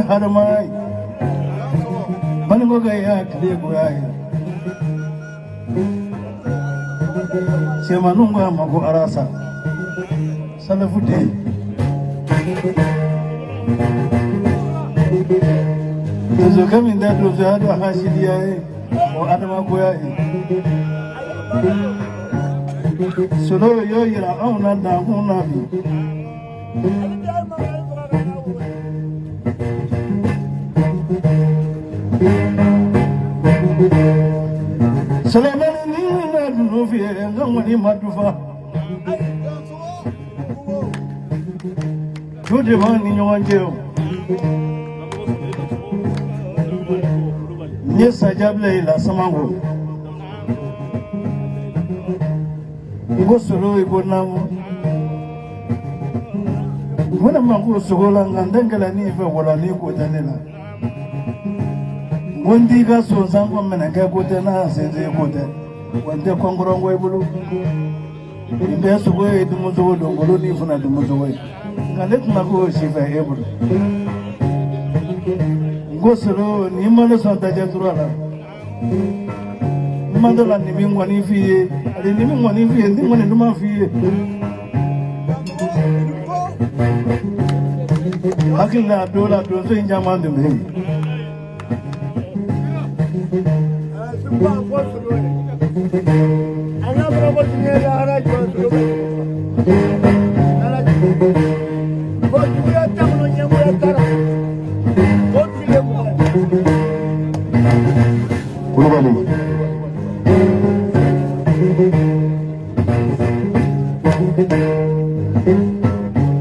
Haramai, Banagaya, Clear, Siamanunga Mago Arasa, Salafuti, does you come in that was the other Hasidia or Adamagoya? So, no, you're own and down. Salamani ni na dunufi ngani matufa Jode mani nyonjeo Nyesa jable la samango Ngo solo ibonamu Mwana mangu sogola ngandengela ni fe wala ni ko tanela Wondi ga so zango mena ga kote na senze kote wande kongorongo ibulu imbe so go edumuzo dongolo ni funa dumuzo we ngalet na go shifa ebulu ngosoro ni mala so taja turala mandala ni bingwa ni fiye ali ni bingwa ni fiye ndi mone nduma fiye akila dola dozo injamande me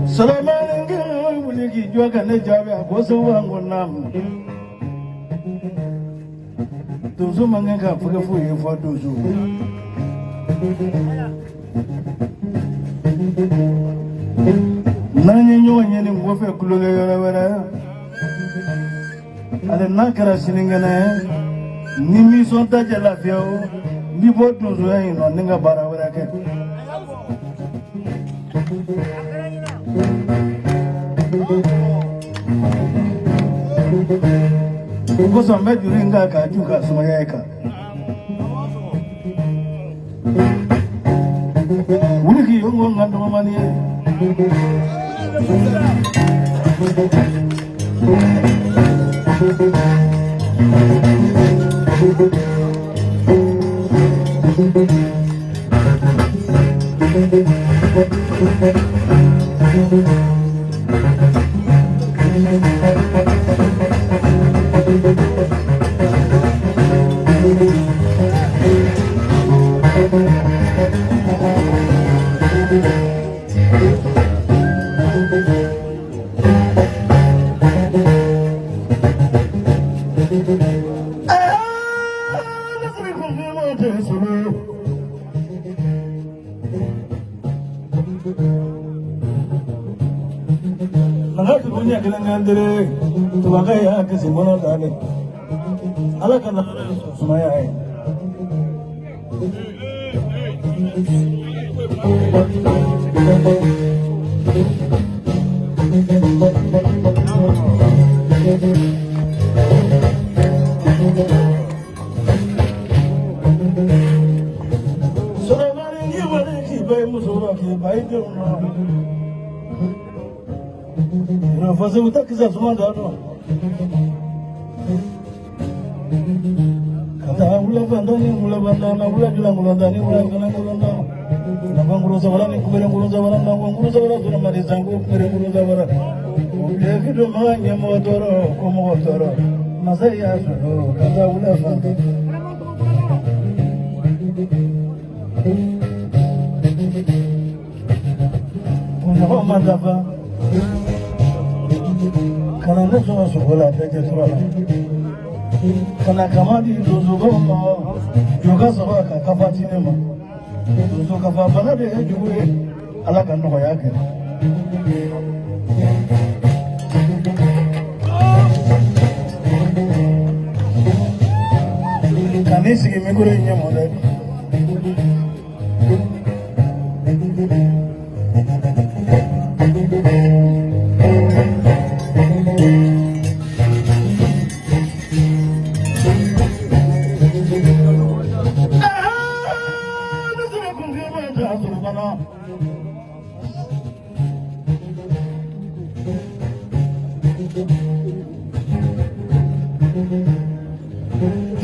Salaman wuligi joga ne jabe akoso wango nam Dozo manganga fuga fuye fo dozo Nanye nyonye ni mwofe kulunga yora wera Ale nakara siningana Nimi sonta jala fiao Ni bo dozo ya ino ninga bara wera ke Ngoso mejuringa ka juga sumayeka Wuliki yongo ngando mamani Nangati punya kelengandere, tuakai kesimono tadi. Ala kana sumaya ai. Soramani ni wale ki bai musura ki bai dona. Fazer o que quiser mandando. Kata mula bandani mula bandana mula bilang mula bandani mula kana mula bandana. Nama mula zawara ni kubere mula zawara nama mula zawara tu nama disangku kubere mula zawara. Dia kido mahanya motoro komotoro. Masa ya sudah kata mula bandani. Punya apa mantap? kana ne sɔrɔ sogola bɛɛ tɛ tura la kana kama di donsobaw ma jɔ ka sɔrɔ ka kafa ci ne ma donso kafa bana de ye jugu ye ala ka nɔgɔya kɛ ka n'i sigi mikoro in ɲɛmɔ dɛ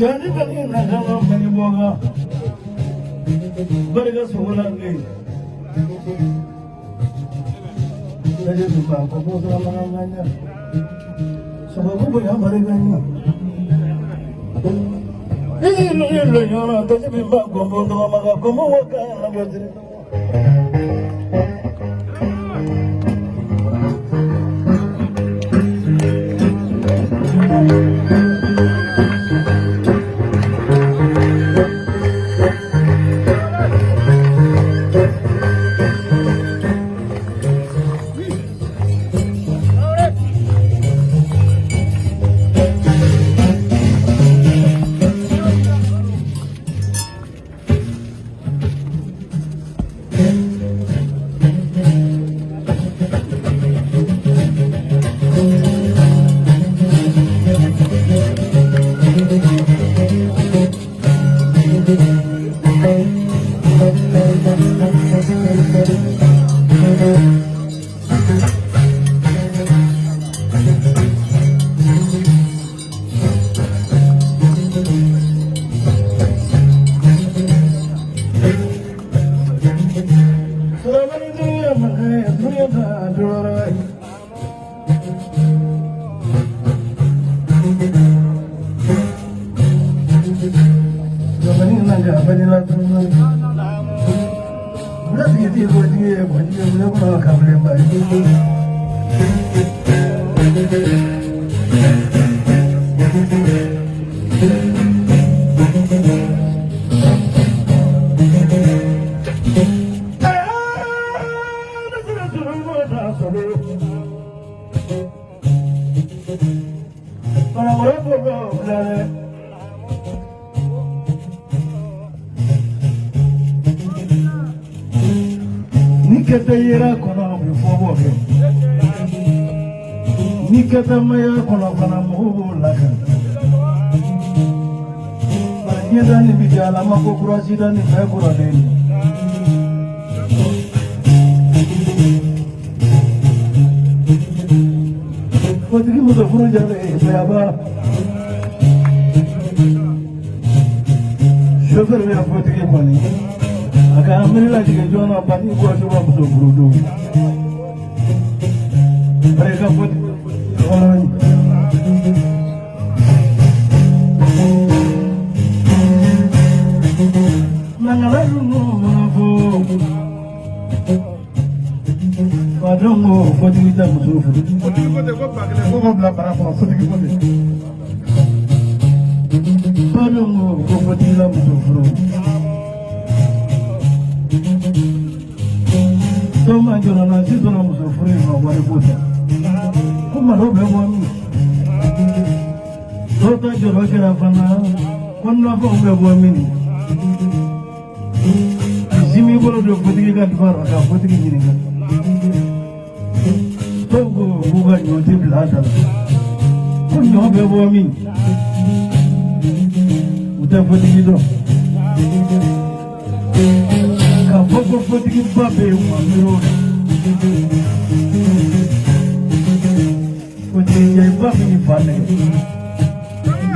jadi bagi negara menyebaga berga sebulan ini jadi suka kamu selama lamanya sebab banyak mereka ini ini orang tadi bimbang gombong dengan maka kamu wakan lagi cerita Nikamaya kono kono muhulaka. Banyeda ni bijala mako kurasida ni mekura deni. Fotiki muda furu jale bayaba. Shofer ya fotiki kwani. Aka amrila jike jona pani kwa shoba muda furu do. Mereka fotiki Padongo fotiki ta muso fotiki kote ko bagale ko bla para ko fotiki kote Padongo ko fotiki la muso furu Toma jona na si tona muso furu ma wale kota Kuma lo be woni Tota joro kera fana konna ko be woni Simi bolo do fotiki ka fara ka fotiki ni ka Togo buga nyote blada Kunyo be woni Uta fotiki do Ka fogo fotiki babe wa miro Fotiki ya babe ni fane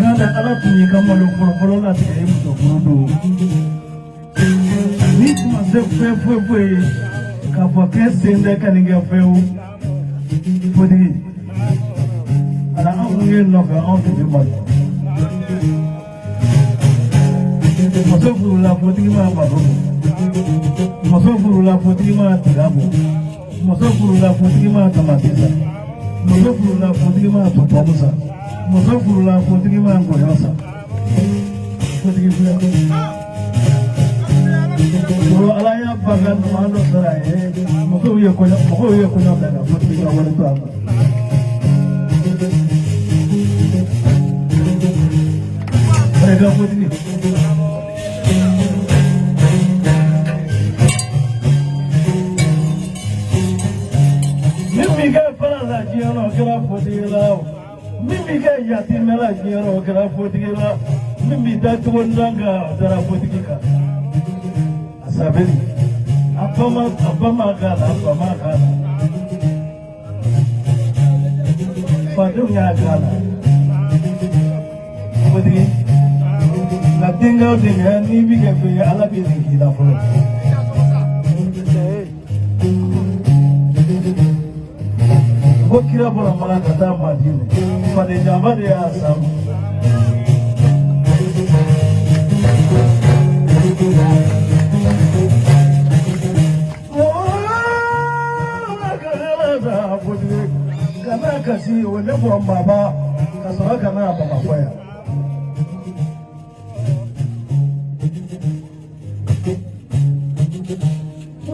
Nada ala tuni kama lo folo la te muso furu Ni kuma se fe ka fo kesende kaninga feu Fotiki ala ange no ka on te mal Moso furu la fotiki ma babo Moso furu la fotiki ma tirabo Moso furu la fotiki ma tamatisa Musafurula kutigi ma topamusa. Musafurula kutigi ma ngoyasa. Kutigi fula. So alaya bagan malo sarai. Muko ye konya daga kutigi ma wale to amma. Mereka kutigi. Mimi ke fala jiano kala fotila. Mimi ke yati mela jiano kala fotila. Mimi datu ndanga dara fotika. Asabeli. Abama kala. Fadunya kala. Fotiki. Natinga dinga ni bige fe ala bi dinga folo. Kira bola malah kata mati ni, pada zaman dia asam. Karena kasih oleh buam bapa, kasih karena apa apa ya.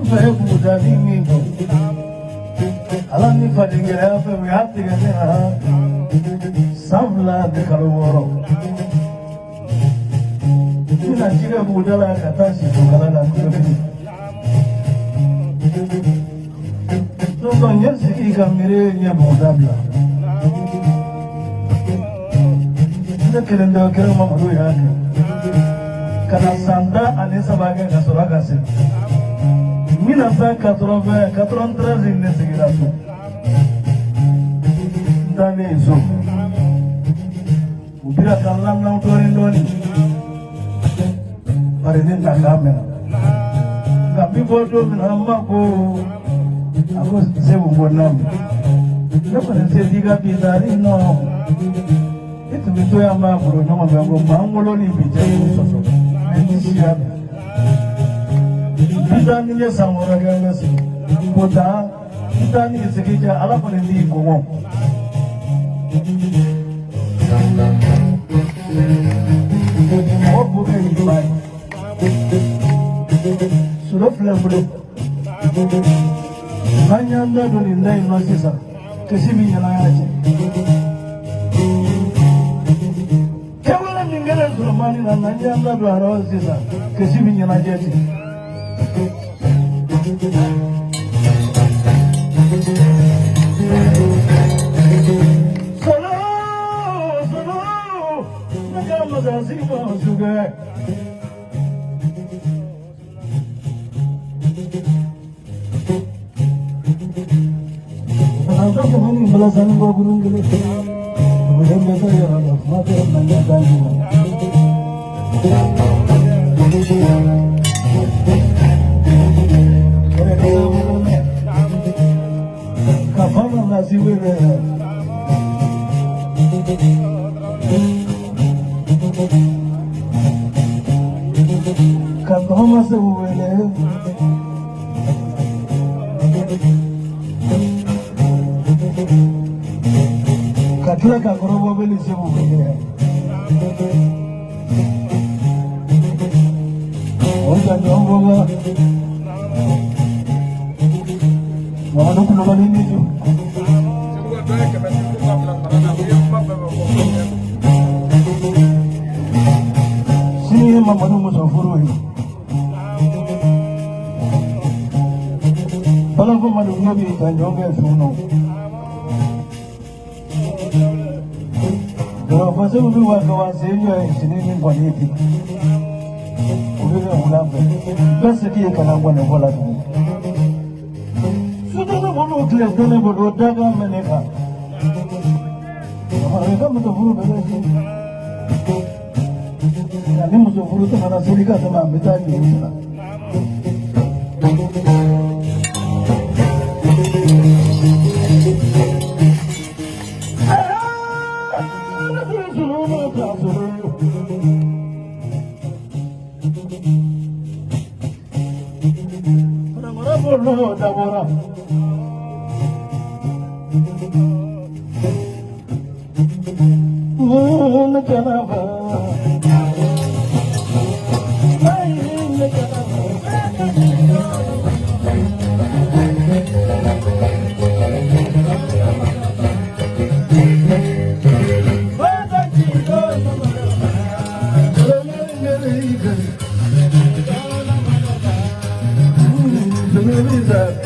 Saya muda ini tu. Alani fadingira fe wihati gana sabla de kalworo ina jiga budala katashi kala na kubi no banya siki kamire nya budabla ina kelenda kero mamadu yake kana sanda ane sabaga kasura kase 1993 in Nesigirato. Dane zo. Ubira kalam na utorindoni. Paredin na kamera. Kapi bodo minamma ko. Ako sebu bonam. Napane se diga bidari no. Itu bitu ya ma bro no mambo mangolo ni bijayi soso. Nisiya. Kita ni samora ganga si, kota kita ni sekitar ala penendi komo. Oh bukan itu baik. Sudah film belum? Nanya anda tu ni anda masih sah, kesibinya aja. Kawalan tinggal Sulaiman ni nanya anda tu harus sah, kesibinya aja sih. Belasan gua gurung gede, kemudian biasa ya Allah, mati nanya tanya. Kapan nasi bere? Kapan masih bere? Katla kakoro beli sebu bere. Orang jauh bola. Mana tu nama ini tu? Sini mama tu musafuru ini. Kalau kau malu nabi tanjung ke suno. Kalau pasal tu kawan saya sini ni kualiti. Udah ulang. Best dia kalau kau nak bola tu. Bono kelihatan bodoh dagang mereka. Mereka musafir berarti. Ini musafir itu mana serikat sama kita juga. Orang-orang bodoh dah bodoh. That